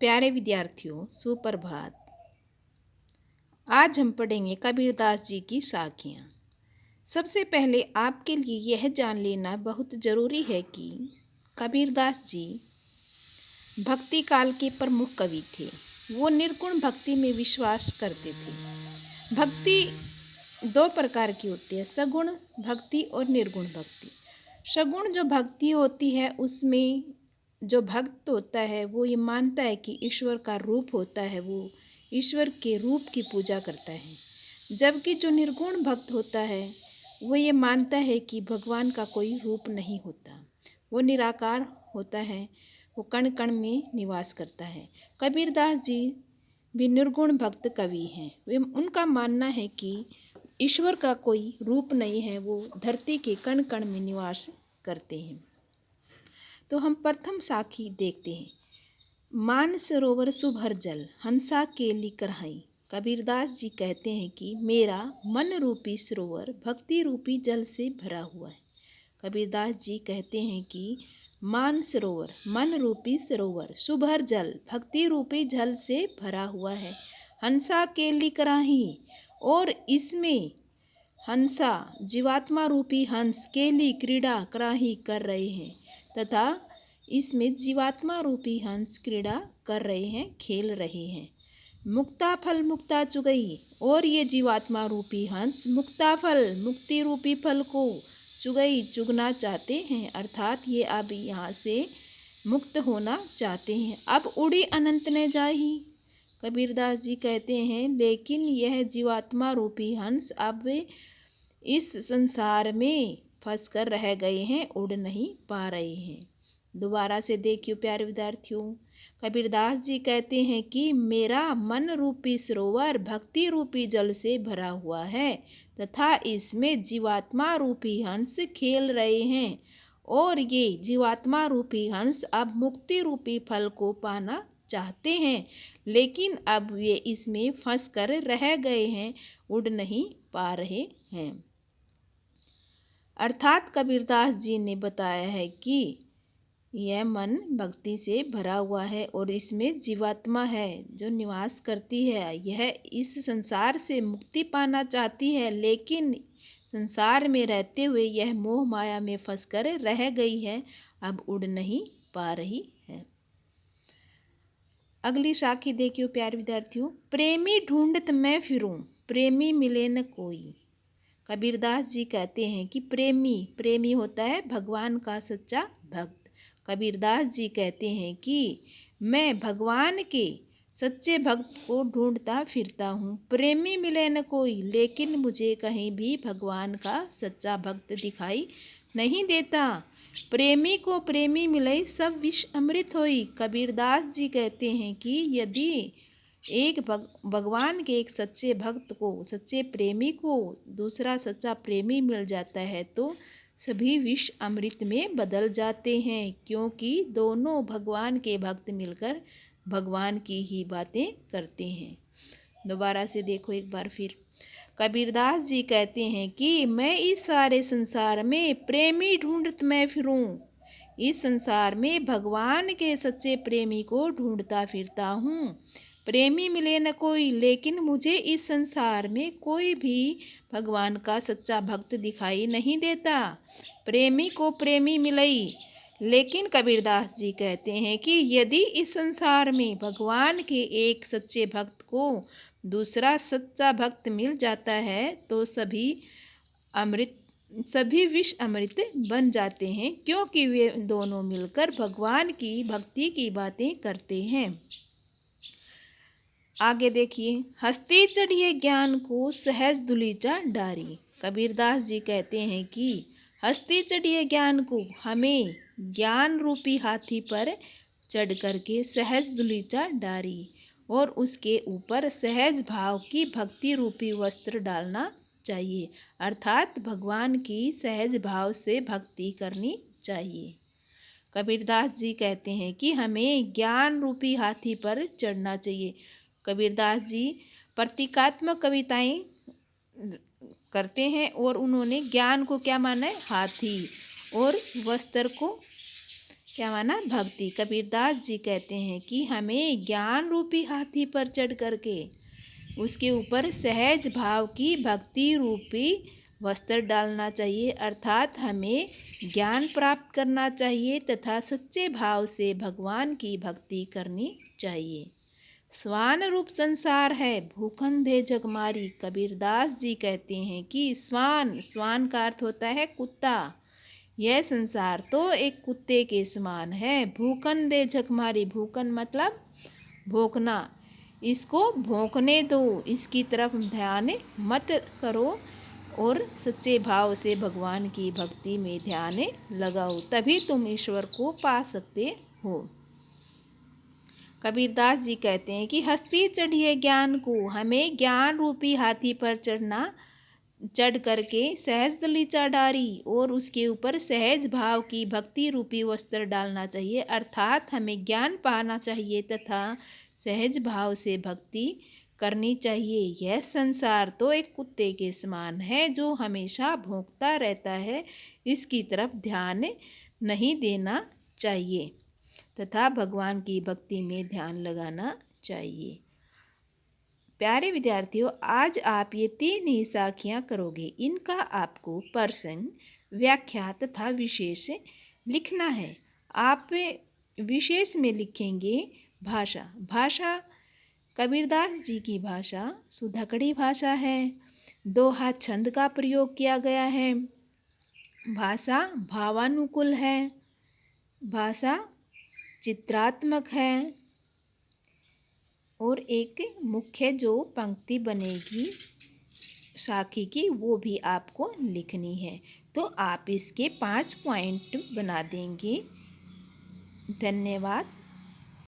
प्यारे विद्यार्थियों, सुप्रभात। आज हम पढ़ेंगे कबीरदास जी की साखियाँ। सबसे पहले आपके लिए यह जान लेना बहुत ज़रूरी है कि कबीरदास जी भक्ति काल के प्रमुख कवि थे। वो निर्गुण भक्ति में विश्वास करते थे। भक्ति दो प्रकार की होती है, सगुण भक्ति और निर्गुण भक्ति। सगुण जो भक्ति होती है उसमें जो भक्त होता है वो ये मानता है कि ईश्वर का रूप होता है, वो ईश्वर के रूप की पूजा करता है। जबकि जो निर्गुण भक्त होता है वो ये मानता है कि भगवान का कोई रूप नहीं होता, वो निराकार होता है, वो कण कण में निवास करता है। कबीरदास जी भी निर्गुण भक्त कवि हैं। वे उनका मानना है कि ईश्वर का कोई रूप नहीं है, वो धरती के कण कण में निवास करते हैं। तो हम प्रथम साखी देखते हैं। मान सरोवर सुभर जल, हंसा केली करहाई। कबीरदास जी कहते हैं कि मेरा मन रूपी सरोवर भक्ति रूपी जल से भरा हुआ है। कबीरदास जी कहते हैं कि मान सरोवर, मन रूपी सरोवर, सुभर जल, भक्ति रूपी जल से भरा हुआ है। हंसा केली कराही, और इसमें हंसा जीवात्मा रूपी हंस केली क्रीड़ा कराही कर रहे हैं, तथा इसमें जीवात्मा रूपी हंस क्रीड़ा कर रहे हैं, खेल रहे हैं। मुक्ता फल मुक्ता चुगई, और ये जीवात्मा रूपी हंस मुक्ता फल, मुक्ति रूपी फल को चुगई, चुगना चाहते हैं, अर्थात ये अब यहाँ से मुक्त होना चाहते हैं। अब उड़ी अनंत ने जाही। कबीरदास जी कहते हैं लेकिन यह जीवात्मा रूपी हंस अब इस संसार में फंस कर रह गए हैं, उड़ नहीं पा रहे हैं। दोबारा से देखियो प्यारे विद्यार्थियों, कबीरदास जी कहते हैं कि मेरा मन रूपी सरोवर भक्ति रूपी जल से भरा हुआ है, तथा इसमें जीवात्मा रूपी हंस खेल रहे हैं, और ये जीवात्मा रूपी हंस अब मुक्ति रूपी फल को पाना चाहते हैं, लेकिन अब ये इसमें फंस कर रह गए हैं, उड़ नहीं पा रहे हैं। अर्थात कबीरदास जी ने बताया है कि यह मन भक्ति से भरा हुआ है और इसमें जीवात्मा है जो निवास करती है। यह इस संसार से मुक्ति पाना चाहती है, लेकिन संसार में रहते हुए यह मोह माया में फंसकर रह गई है, अब उड़ नहीं पा रही है। अगली साखी देखियो प्यारे विद्यार्थियों। प्रेमी ढूंढत मैं फिरूं, प्रेमी मिले न कोई। कबीरदास जी कहते हैं कि प्रेमी होता है भगवान का सच्चा भक्त। कबीरदास जी कहते हैं कि मैं भगवान के सच्चे भक्त को ढूंढता फिरता हूँ, प्रेमी मिले न कोई, लेकिन मुझे कहीं भी भगवान का सच्चा भक्त दिखाई नहीं देता। प्रेमी को प्रेमी मिले सब विष अमृत होई। कबीरदास जी कहते हैं कि यदि एक भगवान के एक सच्चे भक्त को, सच्चे प्रेमी को दूसरा सच्चा प्रेमी मिल जाता है तो सभी विष अमृत में बदल जाते हैं, क्योंकि दोनों भगवान के भक्त मिलकर भगवान की ही बातें करते हैं। दोबारा से देखो एक बार फिर। कबीरदास जी कहते हैं कि मैं इस सारे संसार में प्रेमी ढूंढत मैं फिरूं, इस संसार में भगवान के सच्चे प्रेमी को ढूंढता फिरता हूँ, प्रेमी मिले न कोई, लेकिन मुझे इस संसार में कोई भी भगवान का सच्चा भक्त दिखाई नहीं देता। प्रेमी को प्रेमी मिलई, लेकिन कबीरदास जी कहते हैं कि यदि इस संसार में भगवान के एक सच्चे भक्त को दूसरा सच्चा भक्त मिल जाता है तो सभी विष अमृत बन जाते हैं, क्योंकि वे दोनों मिलकर भगवान की भक्ति की बातें करते हैं। आगे देखिए। हस्ती चढ़िए ज्ञान को सहज दुलीचा डारी। कबीरदास जी कहते हैं कि हस्ती चढ़िए ज्ञान को, हमें ज्ञान रूपी हाथी पर चढ़ करके सहज दुलीचा डारी और उसके ऊपर सहज भाव की भक्ति रूपी वस्त्र डालना चाहिए, अर्थात भगवान की सहज भाव से भक्ति करनी चाहिए। कबीरदास जी कहते हैं कि हमें ज्ञान रूपी हाथी पर चढ़ना चाहिए। कबीरदास जी प्रतीकात्मक कविताएं करते हैं और उन्होंने ज्ञान को क्या माना है, हाथी, और वस्त्र को क्या माना? भक्ति। कबीरदास जी कहते हैं कि हमें ज्ञान रूपी हाथी पर चढ़ करके उसके ऊपर सहज भाव की भक्ति रूपी वस्त्र डालना चाहिए, अर्थात हमें ज्ञान प्राप्त करना चाहिए तथा सच्चे भाव से भगवान की भक्ति करनी चाहिए। स्वान रूप संसार है, भूखंडे जगमारी। कबीरदास जी कहते हैं कि स्वान का अर्थ होता है कुत्ता। यह संसार तो एक कुत्ते के समान है। भूखंडे जगमारी, भूखन मतलब भोंकना, इसको भोंकने दो, इसकी तरफ ध्यान मत करो और सच्चे भाव से भगवान की भक्ति में ध्यान लगाओ, तभी तुम ईश्वर को पा सकते हो। कबीरदास जी कहते हैं कि हस्ती चढ़िए ज्ञान को, हमें ज्ञान रूपी हाथी पर चढ़ करके सहज दलीचा डारी और उसके ऊपर सहज भाव की भक्ति रूपी वस्त्र डालना चाहिए, अर्थात हमें ज्ञान पाना चाहिए तथा सहज भाव से भक्ति करनी चाहिए। यह संसार तो एक कुत्ते के समान है जो हमेशा भौंकता रहता है, इसकी तरफ ध्यान नहीं देना चाहिए तथा भगवान की भक्ति में ध्यान लगाना चाहिए। प्यारे विद्यार्थियों, आज आप ये 3 ही साखियाँ करोगे। इनका आपको प्रसंग, व्याख्या तथा विशेष लिखना है। आप विशेष में लिखेंगे भाषा। भाषा कबीरदास जी की भाषा सुधकड़ी भाषा है। दोहा छंद का प्रयोग किया गया है। भाषा भावानुकूल है। भाषा चित्रात्मक है और एक मुख्य जो पंक्ति बनेगी साखी की वो भी आपको लिखनी है। तो आप इसके 5 पॉइंट बना देंगे। धन्यवाद।